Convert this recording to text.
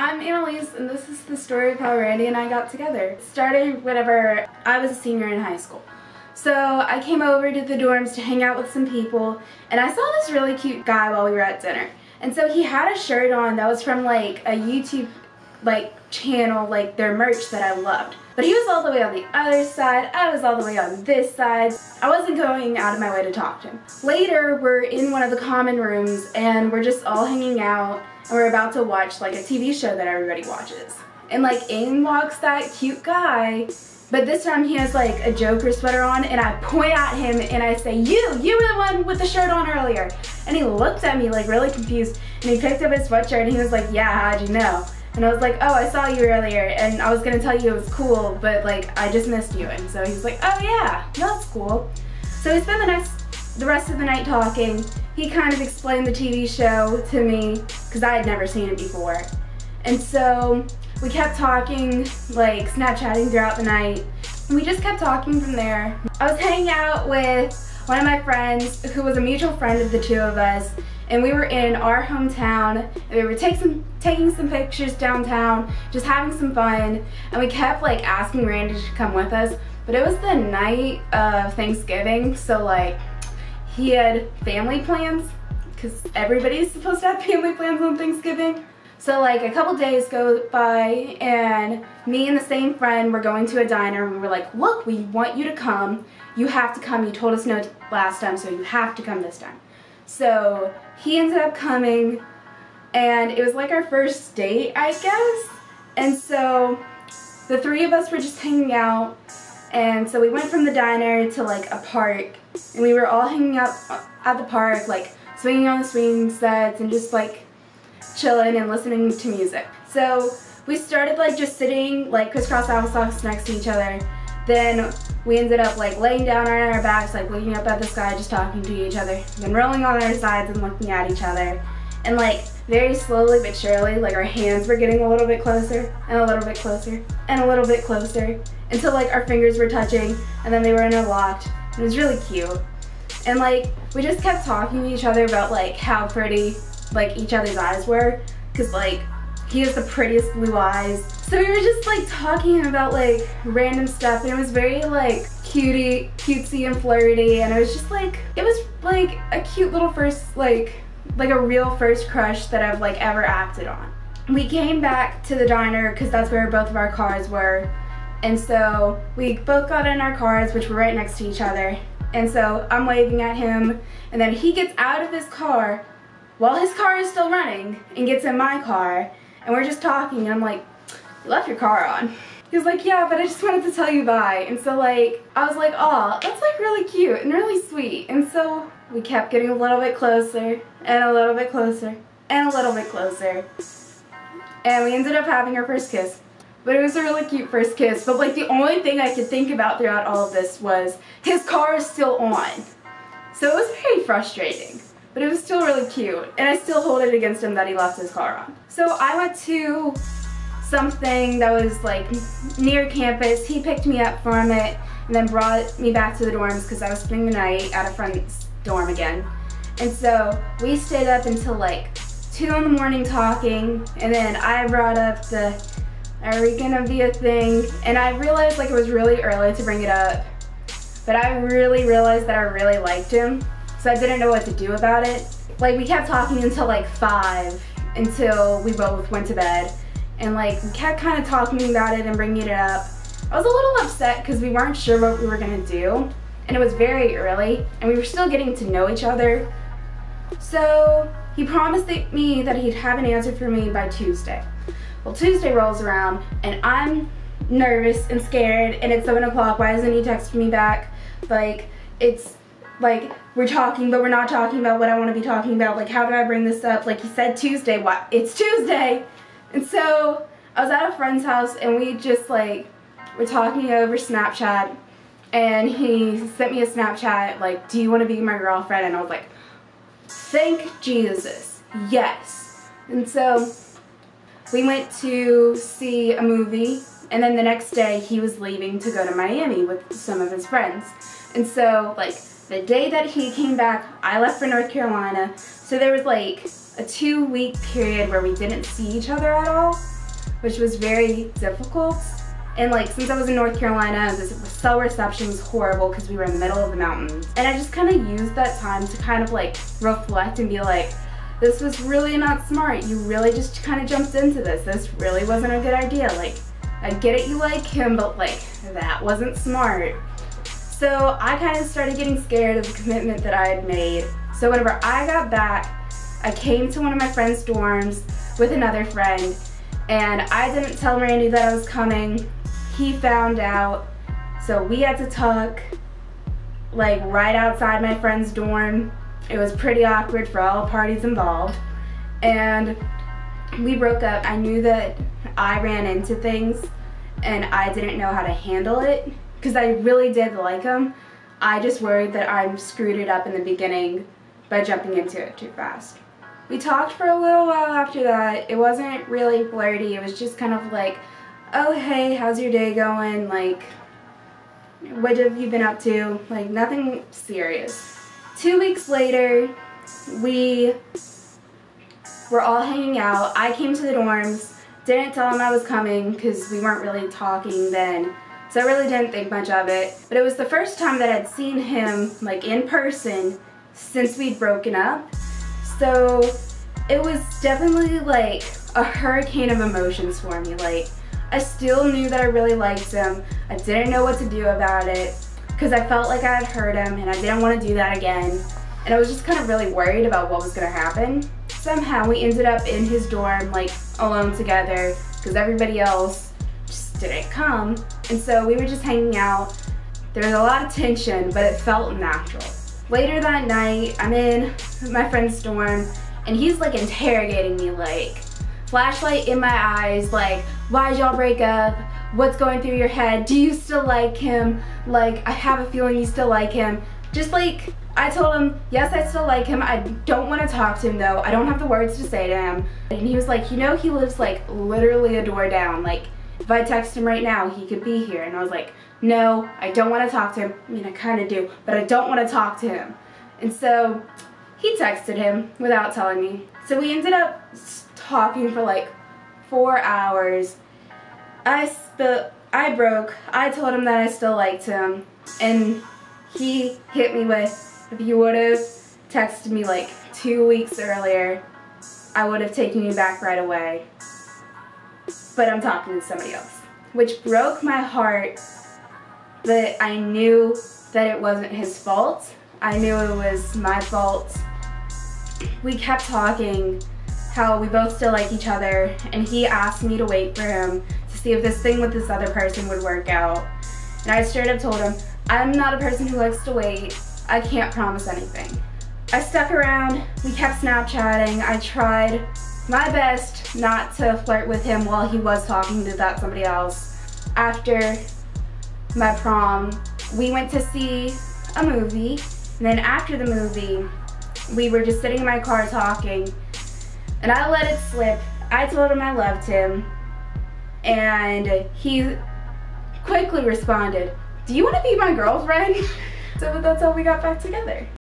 I'm Annelise, and this is the story of how Randy and I got together. It started whenever I was a senior in high school. So I came over to the dorms to hang out with some people, and I saw this really cute guy while we were at dinner. And so he had a shirt on that was from like a YouTube channel, like their merch that I loved. But he was all the way on the other side, I was all the way on this side. I wasn't going out of my way to talk to him. Later, we're in one of the common rooms and we're just all hanging out and we're about to watch like a TV show that everybody watches. And like in walks that cute guy, but this time he has like a Joker sweater on, and I point at him and I say, you were the one with the shirt on earlier. And he looked at me like really confused, and he picked up his sweatshirt and he was like, yeah, how'd you know? And I was like, oh, I saw you earlier, and I was gonna tell you it was cool, but like I just missed you. And so he's like, oh yeah, that's cool. So we spent the rest of the night talking. He kind of explained the TV show to me because I had never seen it before. And so we kept talking, like Snapchatting throughout the night. And we just kept talking from there. I was hanging out with one of my friends who was a mutual friend of the two of us, and we were in our hometown, and we were taking some pictures downtown, just having some fun, and we kept like asking Randy to come with us, but it was the night of Thanksgiving, so like he had family plans, because everybody's supposed to have family plans on Thanksgiving. So like a couple days go by, and me and the same friend were going to a diner, and we were like, look, we want you to come. You have to come. You told us no last time, so you have to come this time. So he ended up coming, and it was like our first date, I guess. And so the three of us were just hanging out, and so we went from the diner to like a park, and we were all hanging out at the park, like swinging on the swing sets and just like chilling and listening to music. So we started like just sitting like crisscross applesauce next to each other. Then we ended up like laying down on our backs, like looking up at the sky, just talking to each other. Then rolling on our sides and looking at each other. And like very slowly but surely, like our hands were getting a little bit closer and a little bit closer and a little bit closer until like our fingers were touching, and then they were interlocked. It was really cute. And like we just kept talking to each other about like how pretty like each other's eyes were, because like he has the prettiest blue eyes. So we were just like talking about like random stuff, and it was very like cutesy and flirty, and it was just like, it was like a cute little first like a real first crush that I've like ever acted on. We came back to the diner because that's where both of our cars were, and so we both got in our cars, which were right next to each other. And so I'm waving at him, and then he gets out of his car while his car is still running and gets in my car, and we're just talking, and I'm like, you left your car on. He was like, yeah, but I just wanted to tell you bye. And so like, I was like, oh, that's like really cute and really sweet. And so we kept getting a little bit closer and a little bit closer and a little bit closer. And we ended up having our first kiss. But it was a really cute first kiss. But like the only thing I could think about throughout all of this was his car is still on. So it was very frustrating. But it was still really cute, and I still hold it against him that he left his car on. So I went to something that was like near campus. He picked me up from it and then brought me back to the dorms because I was spending the night at a friend's dorm again. And so we stayed up until like 2 in the morning talking, and then I brought up the, are we gonna be a thing? And I realized like it was really early to bring it up, but I really realized that I really liked him. So I didn't know what to do about it. Like we kept talking until like 5, until we both went to bed. And like we kept kind of talking about it and bringing it up. I was a little upset because we weren't sure what we were gonna do. And it was very early, and we were still getting to know each other. So he promised me that he'd have an answer for me by Tuesday. Well, Tuesday rolls around, and I'm nervous and scared, and it's 7 o'clock. Why hasn't he texted me back? Like, it's like, we're talking, but we're not talking about what I want to be talking about. Like, how do I bring this up? Like, he said Tuesday. What? It's Tuesday! And so, I was at a friend's house, and we just, like, were talking over Snapchat, and he sent me a Snapchat, like, do you want to be my girlfriend? And I was like, thank Jesus, yes. And so, we went to see a movie, and then the next day, he was leaving to go to Miami with some of his friends. And so, like, the day that he came back, I left for North Carolina, so there was like a 2-week period where we didn't see each other at all. which was very difficult. And like, since I was in North Carolina, the cell reception was horrible because we were in the middle of the mountains. And I just kind of used that time to kind of like reflect and be like, this was really not smart. You really just kind of jumped into this. This really wasn't a good idea. Like, I get it, you like him, but like, that wasn't smart. So I kind of started getting scared of the commitment that I had made. So whenever I got back, I came to one of my friend's dorms with another friend, and I didn't tell Randy that I was coming. He found out, so we had to talk like right outside my friend's dorm. It was pretty awkward for all parties involved, and we broke up. I knew that I ran into things and I didn't know how to handle it because I really did like him. I just worried that I screwed it up in the beginning by jumping into it too fast. We talked for a little while after that. It wasn't really flirty. It was just kind of like, oh hey, how's your day going? Like, what have you been up to? Like, nothing serious. 2 weeks later, we were all hanging out. I came to the dorms, didn't tell him I was coming because we weren't really talking then. So I really didn't think much of it. But it was the first time that I'd seen him like in person since we'd broken up. So it was definitely like a hurricane of emotions for me. Like, I still knew that I really liked him. I didn't know what to do about it because I felt like I had hurt him and I didn't want to do that again. And I was just kind of really worried about what was going to happen. Somehow we ended up in his dorm like alone together because everybody else just didn't come. And so we were just hanging out. There was a lot of tension, but it felt natural. Later that night, I'm in my friend's dorm and he's like interrogating me, like flashlight in my eyes, like, why'd y'all break up? What's going through your head? Do you still like him? Like, I have a feeling you still like him. Just like, I told him, yes, I still like him. I don't want to talk to him though. I don't have the words to say to him. And he was like, you know, he lives like literally a door down. Like, if I text him right now, he could be here. And I was like, no, I don't want to talk to him. I mean, I kind of do, but I don't want to talk to him. And so he texted him without telling me. So we ended up talking for like 4 hours. I broke. I told him that I still liked him, and he hit me with, if you would have texted me like 2 weeks earlier, I would have taken you back right away. But I'm talking to somebody else. Which broke my heart, but I knew that it wasn't his fault. I knew it was my fault. We kept talking how we both still like each other, and he asked me to wait for him to see if this thing with this other person would work out. And I straight up told him, I'm not a person who likes to wait. I can't promise anything. I stuck around, we kept Snapchatting. I tried my best not to flirt with him while he was talking to that somebody else. After my prom, we went to see a movie, and then after the movie, we were just sitting in my car talking, and I let it slip. I told him I loved him, and he quickly responded, do you want to be my girlfriend? So that's how we got back together.